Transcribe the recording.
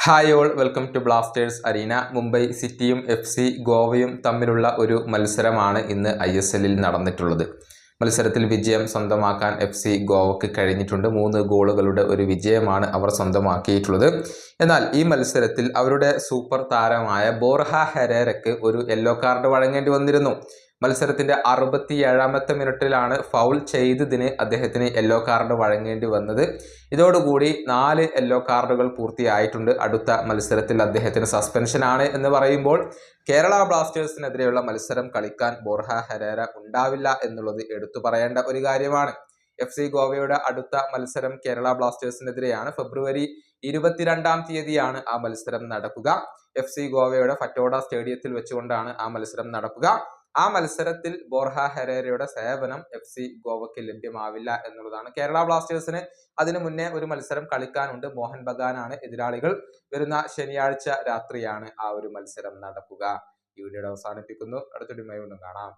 Hi all, welcome to Blasters arena. Mumbai സിറ്റിയും FC ഗോവയും തമ്മിലുള്ള ഒരു മത്സരമാണ് ഇന്ന് ISL നടന്നിട്ടുള്ളത്. മത്സരത്തിൽ വിജയം സ്വന്തമാക്കാൻ FC ഗോവക്ക് കഴിഞ്ഞിട്ടുണ്ട്. 3 ഗോളുകളുടെ ഒരു വിജയമാണ് അവർ സ്വന്തമാക്കിയിട്ടുള്ളത്. എന്നാൽ ഈ മത്സരത്തിൽ അവരുടെ സൂപ്പർ താരമായ ബോർഹ ഹെരേരയ്ക്ക് ഒരു യെല്ലോ കാർഡ് വഴങ്ങേണ്ടി വന്നിരുന്നു. മത്സരത്തിന്റെ 67ാമത്തെ മിനിറ്റിലാണ് ഫൗൾ ചെയ്തതിന് അദ്ദേഹത്തിന് യെല്ലോ കാർഡ് വഴങ്ങേണ്ടി വന്നത്. ഇതോടുകൂടി 4 യെല്ലോ കാർഡുകൾ പൂർത്തിയായിട്ടുണ്ട്. അടുത്ത മത്സരത്തിൽ അദ്ദേഹത്തിന് സസ്പെൻഷനാണ് എന്ന് പറയുമ്പോൾ കേരള ബ്ലാസ്റ്റേഴ്സിനെതിരെയുള്ള മത്സരം കളിക്കാൻ ബോർഹ ഹെരേര ഉണ്ടാവില്ല എന്നുള്ളത് എടുത്തു പറയേണ്ട ഒരു കാര്യമാണ്. FC ഗോവയുടെ അടുത്ത മത്സരം കേരള ബ്ലാസ്റ്റേഴ്സിനെതിരെയാണ്. ഫെബ്രുവരി 22-ാം തീയതിയാണ് ആ മത്സരം നടക്കുക. FC ഗോവയുടെ ഫറ്റോഡ സ്റ്റേഡിയത്തിൽ വെച്ചുകൊണ്ടാണ് ആ മത്സരം നടക്കുക. ആ മത്സരത്തിൽ ബോർഹ ഹെരേരയുടെ സേവനം FC ഗോവയ്ക്ക് ലഭ്യമാവില്ല എന്നുള്ളതാണ്. കേരള ബ്ലാസ്റ്റേഴ്സിന് അതിനു മുന്നേ ഒരു മത്സരം കളിക്കാനുണ്ട്. മോഹൻ ബഗാനാണ് എതിരാളികൾ. വരുന്ന ശനിയാഴ്ച രാത്രിയാണ് ആ ഒരു മത്സരം നടക്കുക. ഈ വീഡിയോ അവസാനിപ്പിക്കുന്നു. അടുത്ത വീഡിയോയുമായി വീണ്ടും കാണാം.